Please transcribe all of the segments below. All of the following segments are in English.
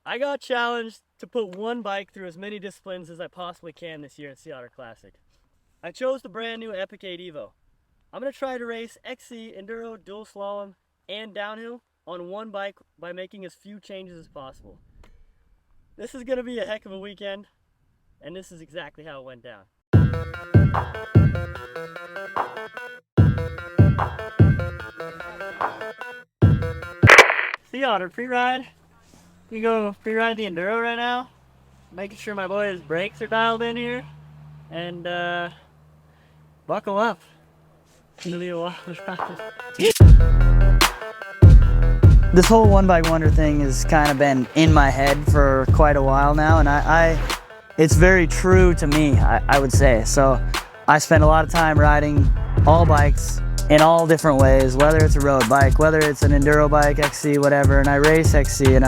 I got challenged to put one bike through as many disciplines as I possibly can this year at Sea Otter Classic. I chose the brand new Epic 8 Evo. I'm going to try to race XC, Enduro, Dual Slalom, and Downhill on one bike by making as few changes as possible. This is going to be a heck of a weekend, and this is exactly how it went down. Sea Otter pre-ride. You go pre-ride the Enduro right now. Making sure my boy's brakes are dialed in here. And buckle up. It's gonna be a while to practice. This whole one bike wonder thing has kind of been in my head for quite a while now, and it's very true to me, I would say. So I spend a lot of time riding all bikes in all different ways, whether it's a road bike, whether it's an enduro bike, XC, whatever, and I race XC, and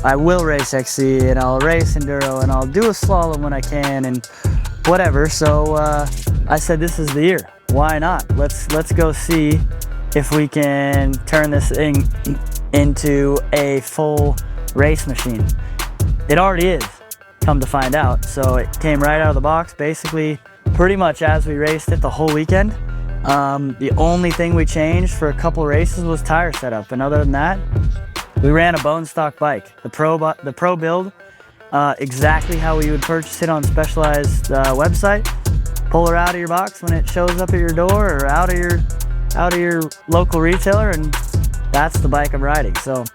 I will race XC, and I'll race enduro, and I'll do a slalom when I can, and whatever. So I said, this is the year. Why not? Let's go see if we can turn this thing into a full race machine. It already is, come to find out. So it came right out of the box, basically pretty much as we raced it the whole weekend. The only thing we changed for a couple races was tire setup, and other than that, we ran a bone stock bike, the Pro build, exactly how we would purchase it on Specialized website. Pull her out of your box when it shows up at your door, or out of your local retailer, and that's the bike I'm riding. So.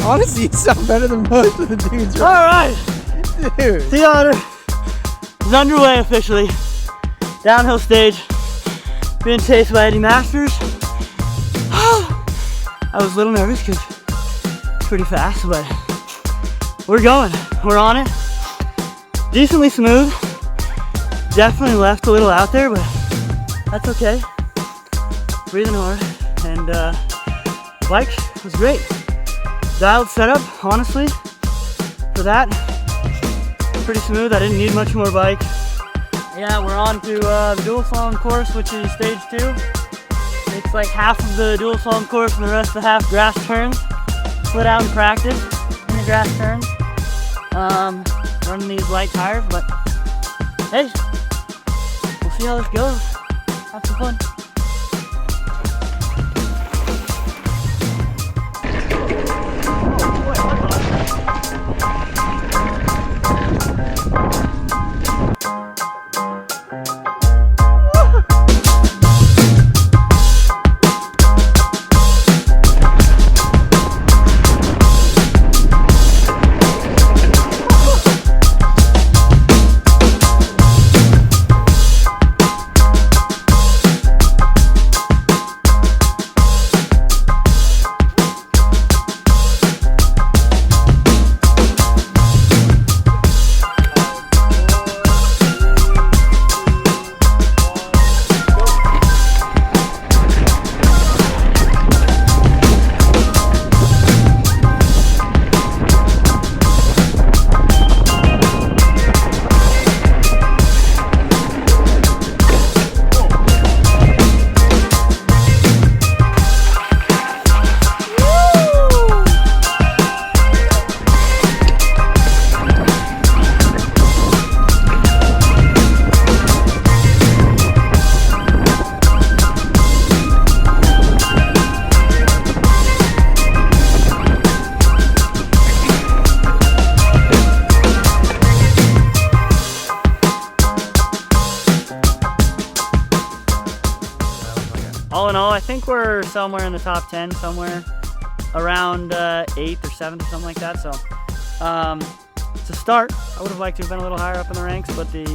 Honestly, you sound better than most of the dudes. Alright! Dude. Sea Otter is underway officially. Downhill stage. Being chased by Eddie Masters. I was a little nervous because it's pretty fast, but we're going. We're on it. Decently smooth. Definitely left a little out there, but that's okay. Breathing hard. And the bike was great. Dialed setup, honestly, for that, pretty smooth. I didn't need much more bike. Yeah, we're on to the dual slalom course, which is stage 2. It's like half of the dual slalom course and the rest of the half grass turns. Split out and practice in the grass turns. Running these light tires, but hey, we'll see how this goes. Have some fun. All in all, I think we're somewhere in the top 10, somewhere around 8th or 7th or something like that. So it's a start. I would have liked to have been a little higher up in the ranks, but the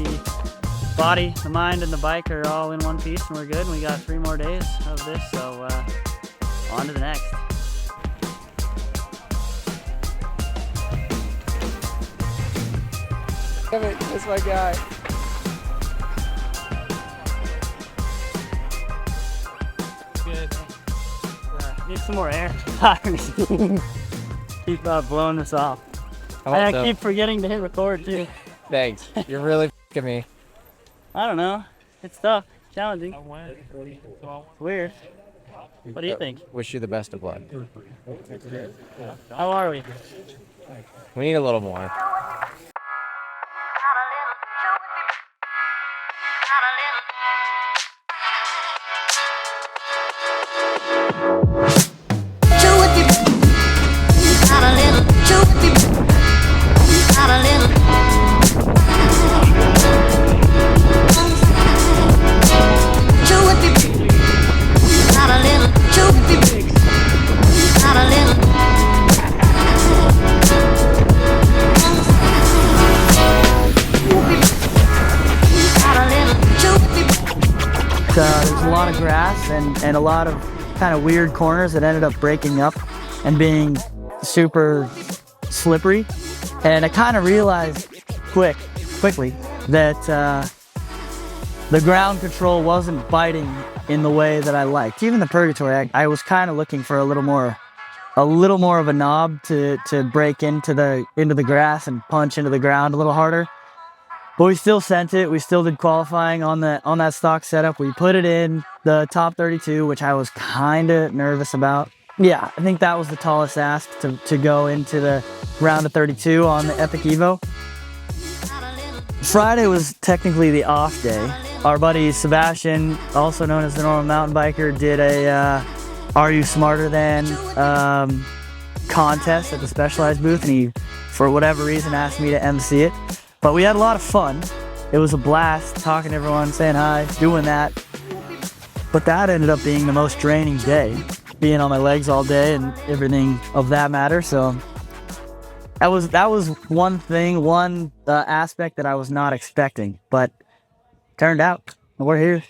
body, the mind, and the bike are all in one piece, and we're good. And we got 3 more days of this, so on to the next. Damn it, that's my guy. Need some more air. Keep blowing this off. I I keep forgetting to hit record too. Thanks. You're really f***ing me. I don't know. It's tough, challenging. It's weird. What do you think? Wish you the best of luck. How are we? We need a little more. There's a lot of grass and a lot of kind of weird corners that ended up breaking up and being super slippery. And I kind of realized quickly that the ground control wasn't biting in the way that I liked. Even the purgatory, I was kind of looking for a little more of a knob to break into the grass and punch into the ground a little harder. But we still sent it. We still did qualifying on that stock setup. We put it in the top 32, which I was kind of nervous about. Yeah, I think that was the tallest ask to go into the round of 32 on the Epic Evo. Friday was technically the off day. Our buddy Sebastian, also known as the Normal Mountain Biker, did a Are You Smarter Than contest at the Specialized booth, and he, for whatever reason, asked me to MC it. But we had a lot of fun. It was a blast talking to everyone, saying hi, doing that. But that ended up being the most draining day, being on my legs all day and everything of that matter. So that was one thing, one aspect that I was not expecting, but turned out we're here.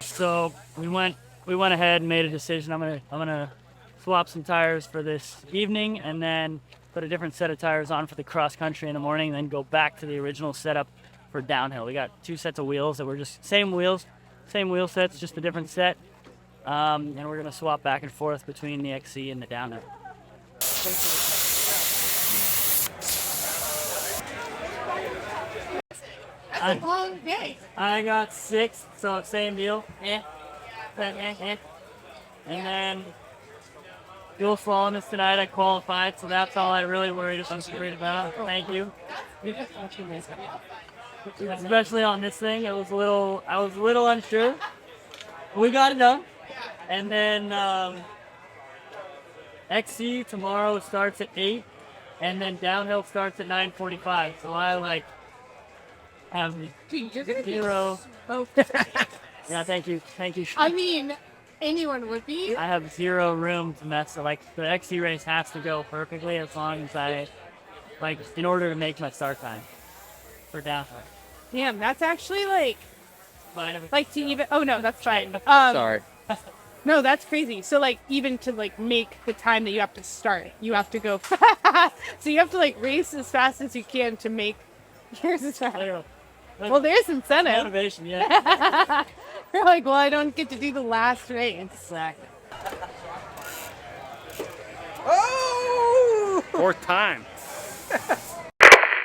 So we went ahead and made a decision. I'm gonna swap some tires for this evening, and then put a different set of tires on for the cross country in the morning, and then go back to the original setup for downhill. We got 2 sets of wheels that were just same wheels, same wheel sets, just a different set. And we're gonna swap back and forth between the XC and the downhill. That's a long day. I got 6, so same deal. And then dual slalom is tonight. I qualified, so that's all I really worried about. Thank you. Especially on this thing, I was a little unsure. We got it done. And then XC tomorrow starts at 8, and then downhill starts at 9:45. So I have 0. Yeah, thank you. I mean, anyone would be. I have 0 room to mess. So the XC race has to go perfectly as long as I in order to make my start time for downhill. Damn, that's actually to even. Oh no, that's fine. Sorry. No, that's crazy. So even to make the time that you have to start, you have to go. So you have to race as fast as you can to make yours as fast. Well, there's incentive. Motivation, yeah. You're well, I don't get to do the last race. Exactly. Oh! 4th time.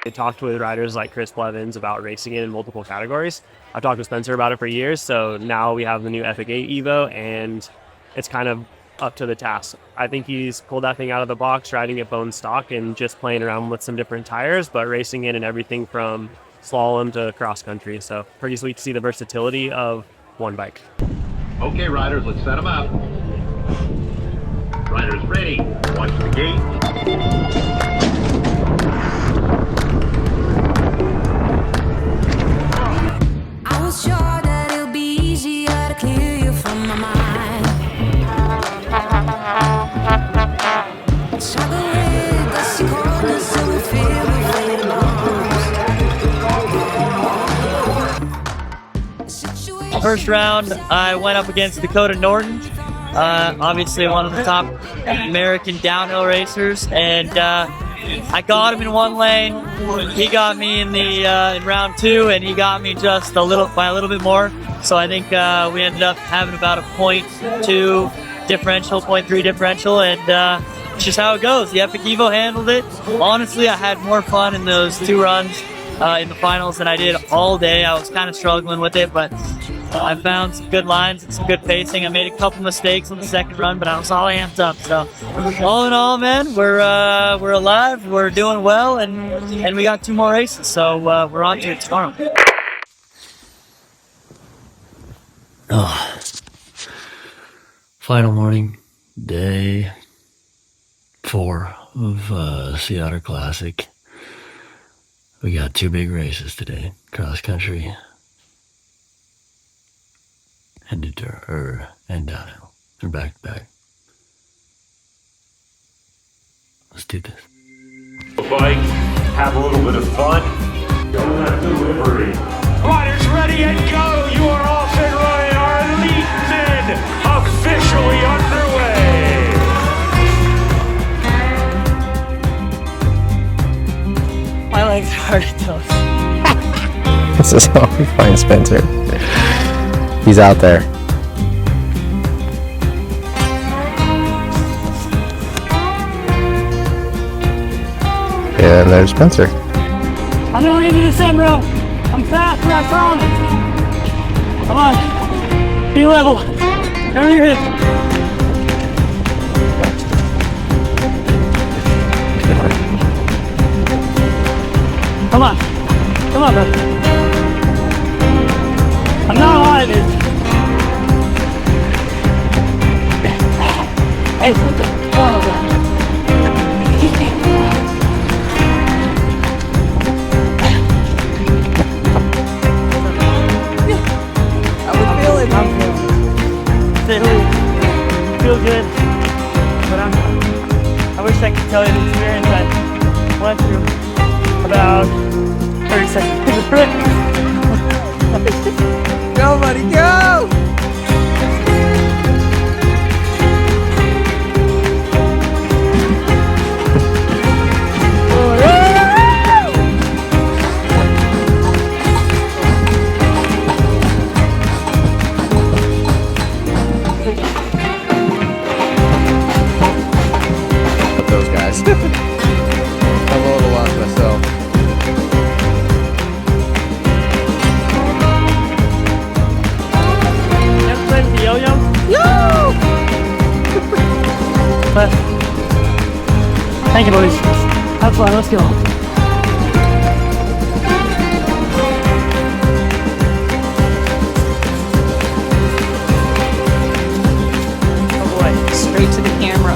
I talked with riders like Chris Blevins about racing it in multiple categories. I've talked with Spencer about it for years, so now we have the new Epic 8 Evo, and it's kind of up to the task. I think he's pulled that thing out of the box, riding it bone stock and just playing around with some different tires, but racing it in everything from slalom to cross country. So pretty sweet to see the versatility of one bike. Okay, riders, let's set them up. Riders ready. Watch the gate. I was sure that it'll be easier to clear you from my mind. Struggle with gusty coldness, so we feel the faded bombs. First round, I went up against Dakota Norton, obviously one of the top American downhill racers, and I got him in one lane. He got me in round 2, and he got me just by a little bit more. So I think we ended up having about a 0.2 differential, 0.3 differential, and it's just how it goes. The Epic Evo handled it. Honestly, I had more fun in those 2 runs in the finals than I did all day. I was kind of struggling with it, but I found some good lines and some good pacing. I made a couple mistakes on the second run, but I was all amped up. So all in all, man, we're alive, we're doing well, and we got 2 more races. So we're on to it tomorrow. Oh, final morning, day 4 of Sea Otter Classic. We got 2 big races today, cross country and downhill. They're back to back. Let's do this. Bike, have a little bit of fun. Go that delivery. Riders ready and go. You are off and running. Our elite men officially underway. My legs are hard to tell. This is how we find Spencer. He's out there. And there's Spencer. I'm gonna give you the same row. I'm faster, I promise. Come on. Be level. Turn your hips. Come on. Come on, bro. I'm not on it. Hey, come on, bro. Feel good, but I wish I could tell you the experience I went through about 30 seconds into the sprint. Go, buddy, go! Those guys. I'm a little lost myself. Ever played with the yo-yo? But thank you, boys. Have fun. Let's go. Oh boy! Straight to the camera.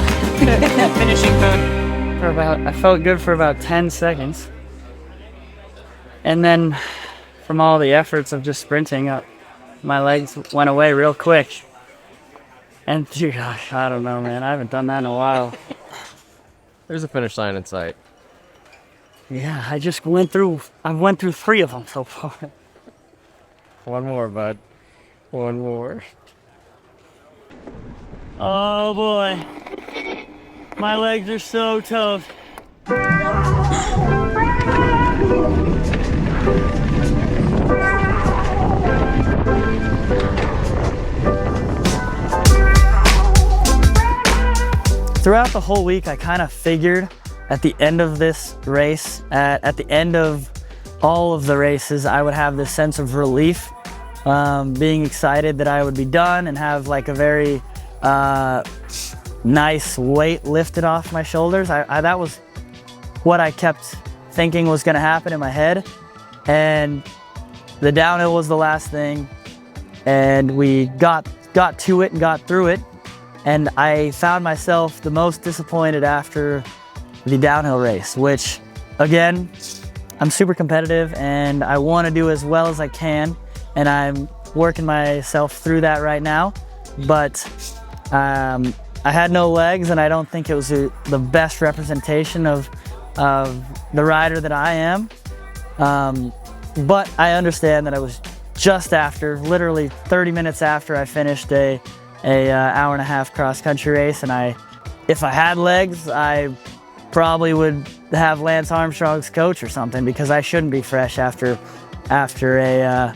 Finishing mode. I felt good for about 10 seconds, and then from all the efforts of just sprinting, my legs went away real quick. And dude, I don't know, man. I haven't done that in a while. There's a finish line in sight. Yeah, I went through 3 of them so far. One more, bud. One more. Oh boy. My legs are so tough. Throughout the whole week, I kind of figured at the end of this race, at the end of all of the races, I would have this sense of relief, being excited that I would be done and have like a very nice weight lifted off my shoulders. That was what I kept thinking was going to happen in my head. And the downhill was the last thing, and we got to it and got through it. And I found myself the most disappointed after the downhill race, which again, I'm super competitive and I want to do as well as I can, and I'm working myself through that right now. But I had no legs, and I don't think it was the best representation of the rider that I am. But I understand that I was just after, literally 30 minutes after I finished a hour and a half cross country race, and if I had legs, I probably would have Lance Armstrong's coach or something, because I shouldn't be fresh after a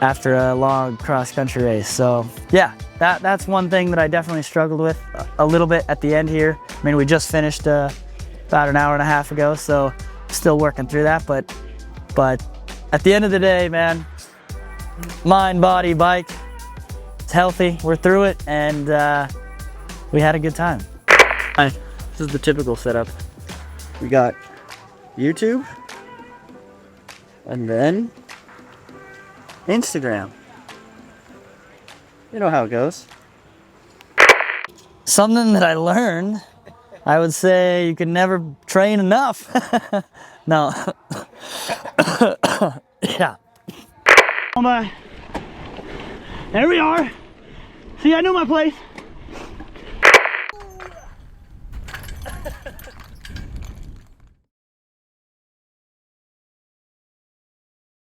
after a long cross-country race. So yeah, that's one thing that I definitely struggled with a little bit at the end here. I mean, we just finished about an hour and a half ago, so still working through that. But at the end of the day, man, mind, body, bike, it's healthy. We're through it, and we had a good time. This is the typical setup. We got YouTube, and then Instagram. You know how it goes. Something that I learned, I would say you can never train enough. No. Yeah. There we are. See, I know my place.